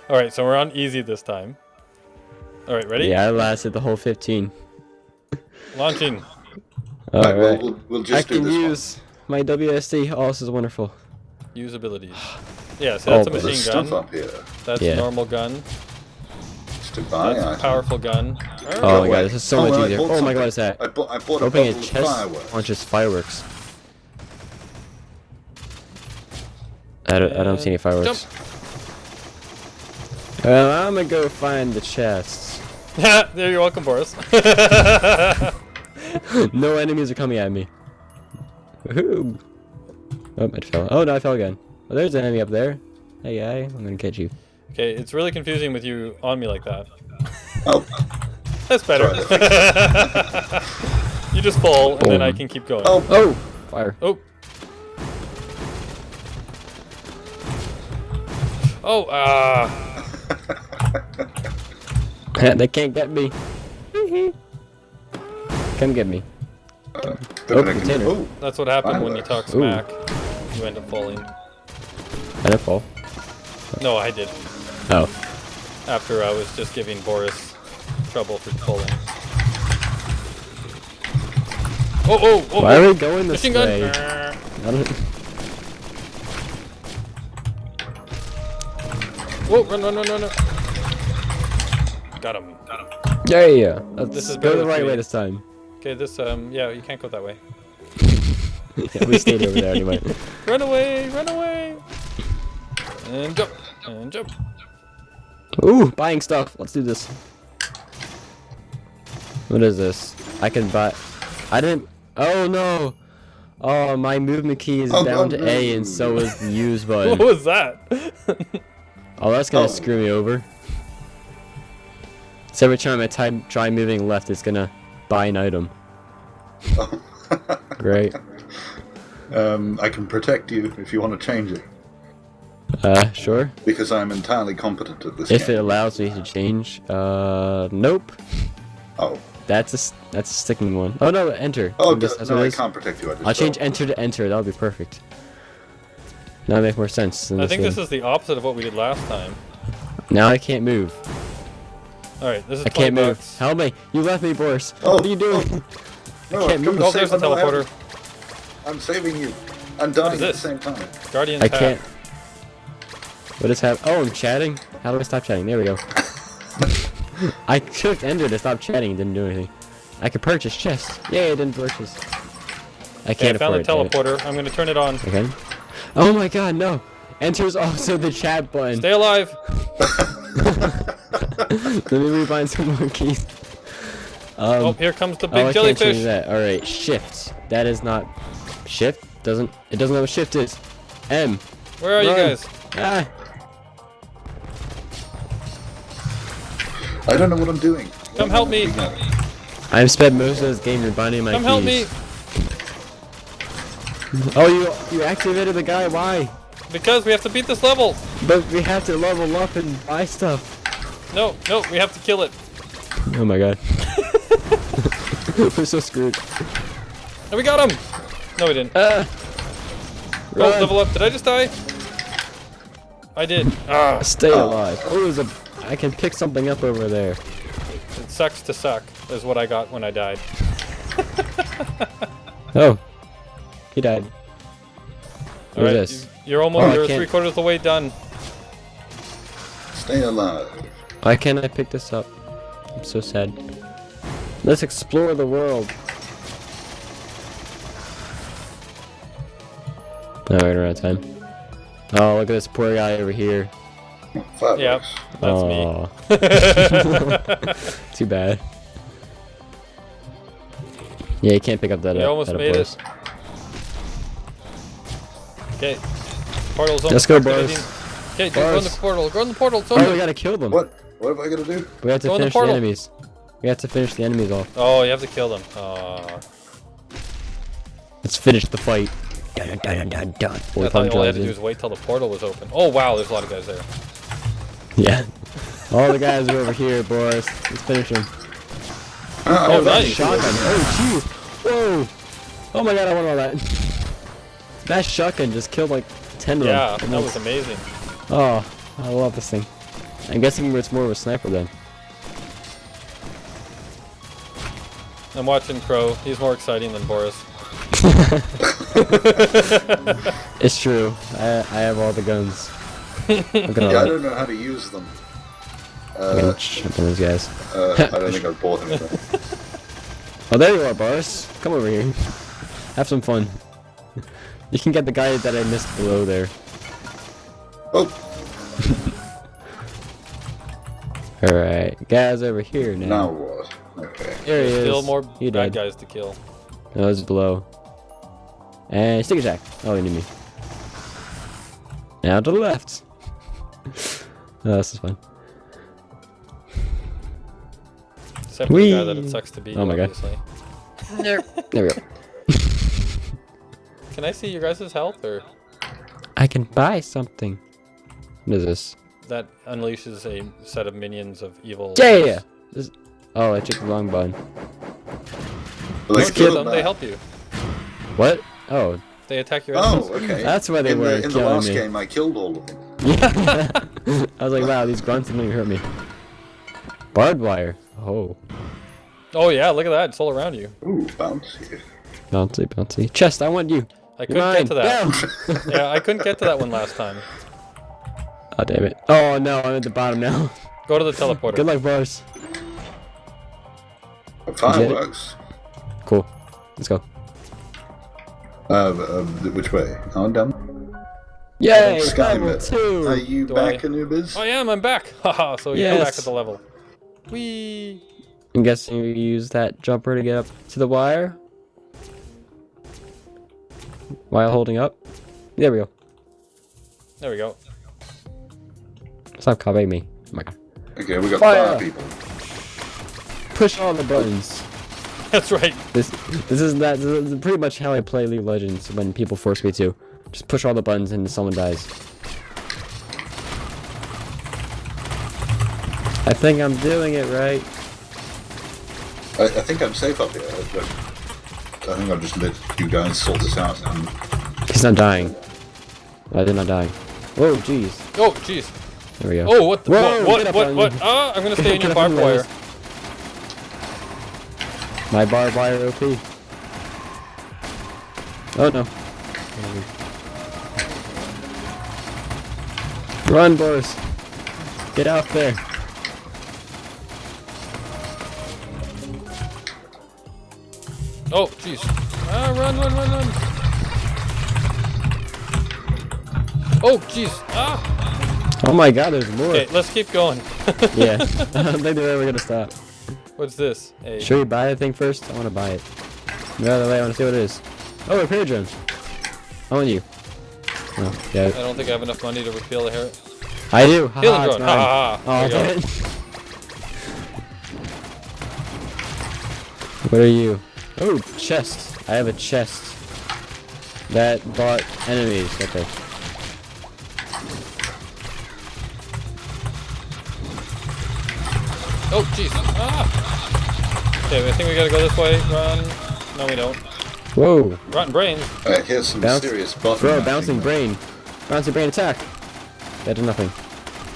Alright, so we're on easy this time. Alright, ready? Yeah, I lasted the whole 15. Launching. Alright. We'll just I do can this use my WSD. Oh, this is wonderful. Use abilities. Yeah, so that's a one. There's machine stuff gun. up here. That's a normal gun. Just to buy. That's a powerful gun. Oh my god, this is so much easier. Oh my god, what's that? I bought a Opening a bottle of chest fireworks. launches fireworks. I don't see any fireworks. Well, I'm gonna go find the chests. Yeah, there, you're welcome, Boris. No enemies are coming at me. Woohoo! Oh, it fell. Oh no, I fell again. Oh, there's an enemy up there. Hey guy, I'm gonna catch you. Okay, it's really confusing with you on me like that. Oh, That's better. You just fall, and then I can keep going. oh, Oh! Fire. Oh. Oh, They can't get me. Come get me. oh, container. oh, that's what happened when you talk Ooh. smack. You end up falling. I didn't fall. No, I did. Oh. After I was just giving Boris trouble for falling. Oh, oh, oh! Why oh. are we going this Machine gun! way? I don't... Whoa, run, run, run, run, run. Got him. Yeah. Let's This is go better the right for way you. this time. Okay, this, yeah, you can't go that way. Yeah, we stayed over there anyway. Run away, run away! And jump, and jump. Ooh, buying stuff. Let's do this. What is this? I can buy... I didn't... Oh no! Oh, my movement key is down to A and so is the use button. What was that? Oh, that's gonna screw me over. So every time I try moving left, it's gonna buy an item. Great. I can protect you if you want to change it. Sure. Because I'm entirely competent at this If game. it allows me to change. Nope. Oh. That's a sticking one. Oh no, enter. Oh, That's what no, it I is. can't protect you. I just I'll change fell. enter to enter. That'll be perfect. That'll make more sense. Than I think game. this is the opposite of what we did last time. Now I can't move. Alright, this is I can't 20 move. bucks. Help me! You left me, Boris. Oh, What are you doing? No, can't I've come move. to Oh, save- there's a no, I haven't. teleporter. I'm saving you. I'm dying at the this? same time. Guardian I tap. can't. What is happening? Oh, I'm chatting. How do I stop chatting? There we go. I clicked enter to stop chatting. Didn't do anything. I could purchase chests. Yay! I didn't purchase. I Okay, I can't found the afford it. teleporter. I'm gonna turn it on. Okay. Oh my god, no! Enter is also the chat button. Stay alive! Let me rebind some more keys. Oh, here comes the Oh, big I can't change jellyfish. that. All right, shift. That is not shift. It doesn't know what shift is. M. Where are you Run. guys? Ah. I don't know what I'm doing. Come help me! I've spent most of this game rebinding my Come keys. help me! Oh, you activated the guy. Why? Because we have to beat this level! But we have to level up and buy stuff. No, no, we have to kill it. Oh my god. We're so screwed. And we got him! No, we didn't. Ah. Oh, Run. level up. Did I just die? I did. Ah, Stay alive. Oh, there's a. I can pick something up over there. it sucks to suck, is what I got when I died. Oh. He died. What Alright, is this? you're almost, Oh, I you're can't- 3/4 of the way done. Stay alive. Why can't I pick this up? I'm so sad. Let's explore the world. No, we're out of time. Oh, look at this poor guy over here. Fireworks. Yep, that's me. Too bad. Yeah, you can't pick up that. We almost made it. Okay. Portal's Let's go, activating. Boris. Okay, dude, go in the portal. Go in the portal. It's Oh, open. we gotta kill them. What? What have I got to do? We have to Go in the finish the portal. enemies. We have to finish the enemies off. Oh, you have to kill them. Let's finish the fight. Dun, dun, dun, dun. I thought all I had to do was wait till the portal was open. Oh wow, there's a lot of guys there. Yeah. All the guys are over here, Boris. Let's finish them. Oh, that's nice. shotgun. Oh, jeez. Whoa. Oh my god, I want all that. That shotgun just killed like 10 of them. Yeah, that was amazing. Oh, I love this thing. I'm guessing it's more of a sniper then. I'm watching Crow. He's more exciting than Boris. It's true. I have all the guns. Look at all Yeah, I that. don't know how to use them. I'm gonna jump on those guys. I don't think I've bought anything. Oh, there you are, Boris. Come over here. Have some fun. You can get the guy that I missed below there. Oh, Alright, guys over here now. now what? Okay. There he There's is. still more He bad died. guys to kill. No, it's below. And stick attack. Oh, he knew me. Now to the left. Oh, this is fun. Except for the guy Whee! that it sucks to beat. Oh my god. obviously. There we go. Can I see your guys' health, or I can buy something. What is this? that unleashes a set of minions of evil? Yeah! This... Oh, I took the wrong button. Well, Don't they kill killed them. that. They help you. What? Oh. They attack your enemies. Oh, okay. That's why they in were the, in the killing last me. game, I killed all of them. Yeah. I was like, wow, these grunts didn't even hurt me. Barbed wire. Oh. Oh yeah, look at that. It's all around you. Ooh, bouncy. Bouncy, bouncy. Chest, I want you. I You're couldn't get to that. Down. Yeah, I couldn't get to that one last time. Oh, damn it. Oh, no, I'm at the bottom now. Go to the teleporter. Good luck, Boris. Fireworks. Cool. Let's go. Which way? On down? Yay! Sky Level bit. 2! Are you Do back, I- Anubis? Oh yeah, I'm back. Haha. So you're back Yes. at the level. Whee! I'm guessing you use that jumper to get up to the wire. While holding up. There we go. There we go. Stop copying me. Oh my god. Okay, we got Fire. fire people. Push all the buttons. That's right. This is pretty much how I play League of Legends when people force me to. Just push all the buttons and someone dies. I think I'm doing it right. I think I'm safe up here. I think I'll just let you guys sort this out. And He's not dying. I did not die. Whoa, jeez. Oh jeez. There we go. Oh what? The, Whoa, what? get up What? on What? me. Ah! I'm gonna stay in Get your up on barbed the wire. My barbed wire OP. Oh no. Run, Boris. Get out there. Oh jeez. Ah! Run! Run! Run! Run! Oh jeez. Ah! Oh my god, there's more. Okay, let's keep going. Yeah. I don't think they're ever gonna stop. What's this? Hey. Should we buy the thing first? I want to buy it. No other way, I want to see what it is. Oh, repair drone. I want you. Oh, yeah. I don't think I have enough money to refill the hair. I do. Healing Haha, it's drone. mine. Ha ha ha. Oh, There damn you it. What are you? Oh, chest. I have a chest. That bought enemies. Okay. Oh jeez. Ah! Okay, I think we gotta go this way. Run. No, we don't. Whoa. Rotten brains. Alright, here's some Bounce. serious button Bro, mashing bouncing there. brain. Bouncing brain attack. That did nothing.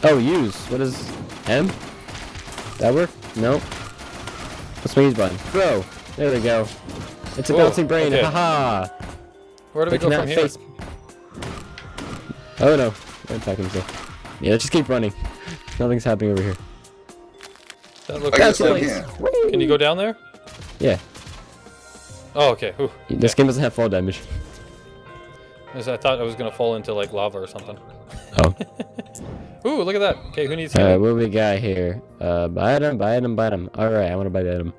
Oh, use. What is M? That work? No. What's my use button? Throw. There we go. It's a Whoa, bouncing brain. okay. Haha. Where do we But go cannot from here? face. Oh no. I'm attacking myself. Yeah, let's just keep running. Nothing's happening over here. That I looks guess Bouncy I'm place. here. Whee! Can you go down there? Yeah. Oh, okay. Whew. This game doesn't have fall damage. I thought I was gonna fall into like lava or something. Oh. Ooh, look at that. Okay, who needs Alright, healing? what we got here? Buy item, buy item, buy item. Alright, I want to buy the item.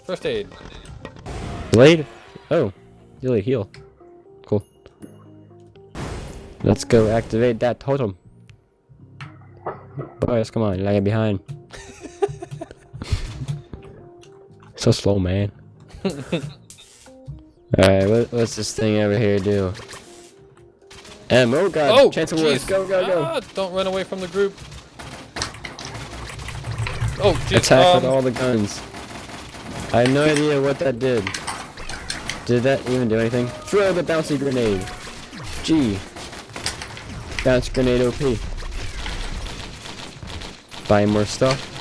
First aid. Delayed? Oh, delayed heal. Cool. Let's go activate that totem. Boys, come on, lag behind. So slow, man. Alright, what's this thing over here do? Oh god, Oh, chance of wars. jeez. Go, go, go. Ah, don't run away from the group. Oh, jeez. Attack with all the guns. I have no idea what that did. Did that even do anything? Throw the bouncy grenade. G. Bounce grenade OP. Buy more stuff.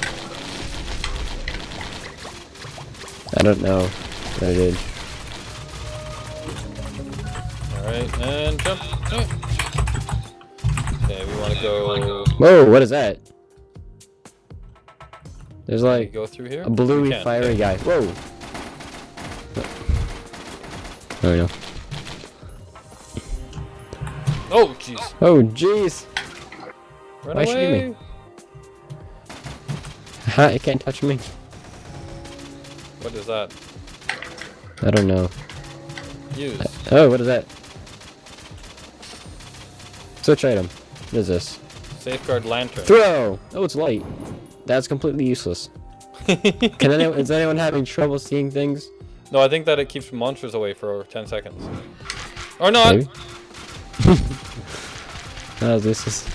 I don't know what I did. Alright, and jump. Okay, we want to go. Whoa, what is that? There's Can we like go through here? a bluey We can, fiery okay. guy. Whoa. Oh no. Oh, jeez. Oh jeez. Run Why should you away. me? Ha, it can't touch me. What is that? I don't know. Use. Oh, what is that? Switch item. What is this? Safeguard lantern. Throw! Oh, it's light. That's completely useless. Is anyone having trouble seeing things? No, I think that it keeps monsters away for 10 seconds. Or not! Maybe. Oh, this is...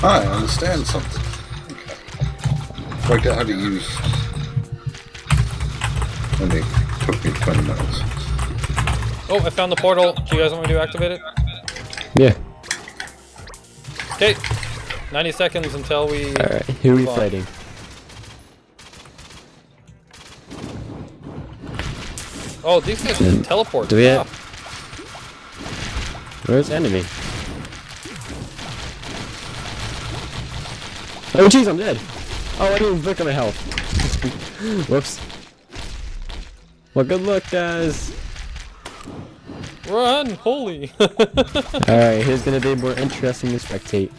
I understand something. Okay. Worked out how to use. Only took me 20 minutes. Oh, I found the portal. Do you guys want me to activate it? Yeah. Okay. 90 seconds until we... Alright, who are we move on. fighting? Oh, these guys just teleport. Do we have... Ah. Where's the enemy? Oh jeez, I'm dead! Oh, I didn't look at my health. Whoops. Well, good luck, guys. Run! Holy! Alright, here's gonna be more interesting to spectate.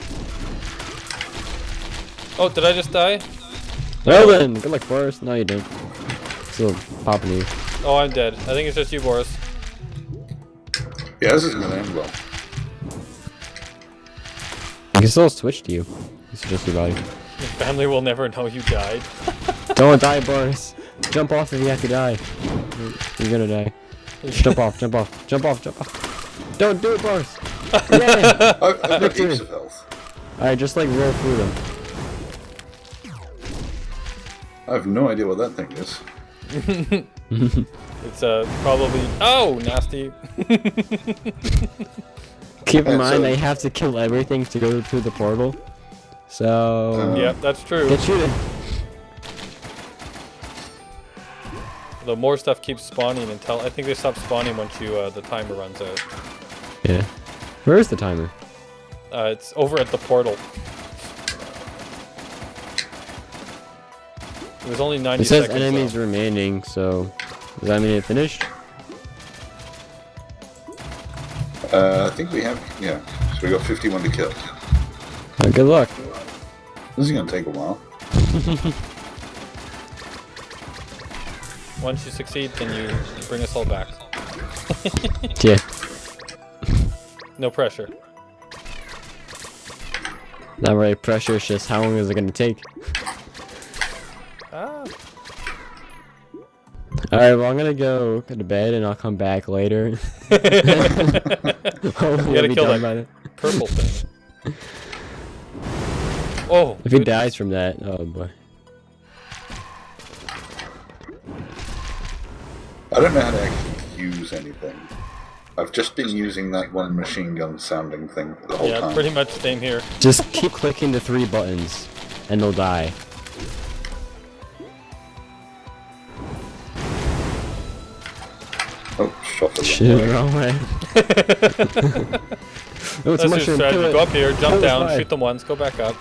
Oh, did I just die? Well then, good luck, Boris. No, you didn't. Still popping you. Oh, I'm dead. I think it's just you, Boris. Yeah, this isn't gonna end well. I can still switch to you. It's just your body. Your family will never know you died. Don't die, Boris. Jump off if you have to die. You're gonna die. Jump off, jump off, jump off, jump off. Don't do it, Boris. Yeah. I've got Victory. heaps of health. Alright, just like roll through them. I have no idea what that thing is. It's probably... Oh, nasty. Keep in Yeah, mind, so- they have to kill everything to go through the portal. So... Yep, that's true. Get shooting. The more stuff keeps spawning until... I think they stop spawning once you the timer runs out. Yeah. Where is the timer? It's over at the portal. It was only 90 It says seconds. enemies though. remaining, so... Does that mean it finished? I think we have, yeah. So we got 51 to kill. Good luck. This is gonna take a while. Once you succeed, then you bring us all back. Yeah. No pressure. Not really pressure, it's just how long is it gonna take? Ah. Alright, well I'm gonna go to bed and I'll come back later. You Hopefully gotta be kill done that by then. purple thing. Oh. If he goodness. dies from that, oh boy. I don't know how to actually use anything. I've just been using that one machine gun sounding thing the whole Yeah, time. pretty much same here. Just keep clicking the 3 buttons and they'll die. Oh, shot the Shit, wrong way. wrong way. Oh, it's a That's your mushroom. strategy. Kill it. Go up here, Kill jump the down, fly. shoot them once, go back up.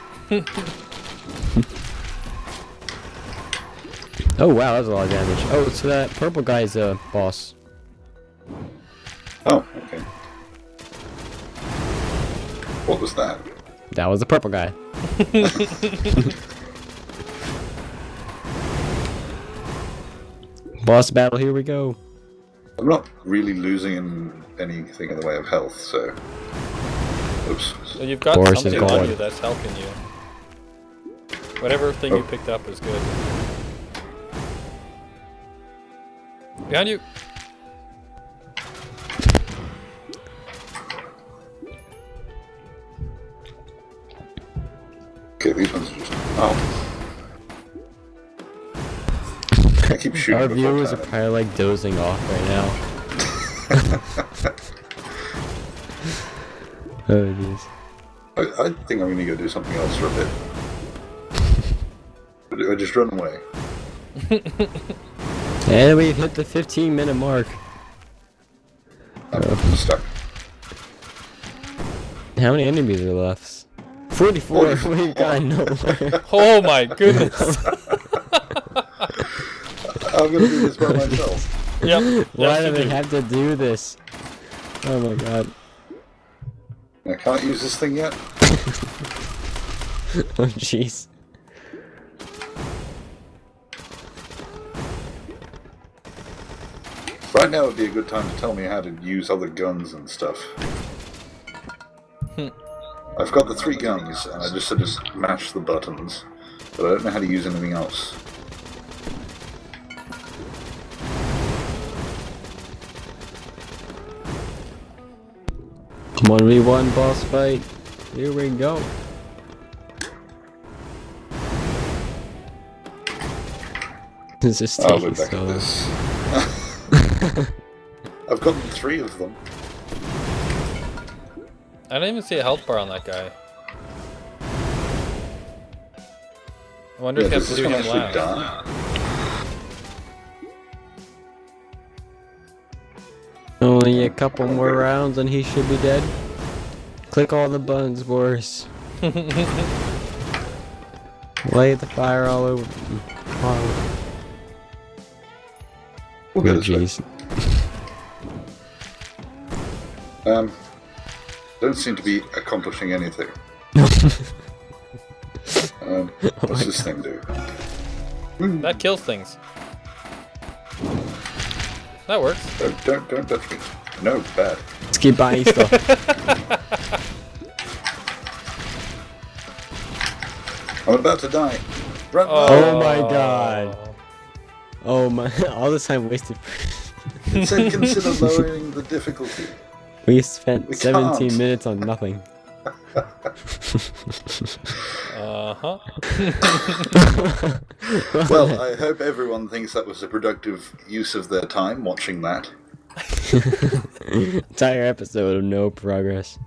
Oh wow, that's a lot of damage. Oh, so that purple guy's a boss. Oh, okay. What was that? That was the purple guy. Boss battle, here we go. I'm not really losing anything in the way of health, so... Oops. So you've got Boris something is on gone. you that's helping you. Whatever thing you picked up is good. Behind you! Okay, these ones are just... Oh. I keep shooting Our before viewers are turning. probably like dozing off right now. Oh jeez. I think I'm going to go do something else for a bit. I just run away. And we've hit the 15-minute mark. I'm stuck. How many enemies are left? 44. We've got nowhere. Oh my goodness! I'm going to do this by myself. Yep. Why yes, do you they do. have to do this? Oh my god. I can't use this thing yet. Oh jeez. Right now would be a good time to tell me how to use other guns and stuff. I've got the 3 guns, and I just sort of mash the buttons, but I don't know how to use anything else. Come on, we won boss fight. Here we go. This is I'll be taking back so at long. this. I've gotten 3 of them. I don't even see a health bar on that guy. I wonder Yeah, if you does have this to do one him actually last. die? Only a couple more rounds and he should be dead. Click all the buttons, Boris. Lay the fire all over. Oh, We'll go this way. jeez. Don't seem to be accomplishing anything. What's this thing do? That kills things. That works. Don't touch me. No, bad. Let's keep buying stuff. I'm about to die. Run! Oh my god. Oh my, all this time wasted. It said consider lowering the difficulty. We spent We 17 can't. minutes on nothing. Uh-huh. Well, I hope everyone thinks that was a productive use of their time watching that. Entire episode of no progress.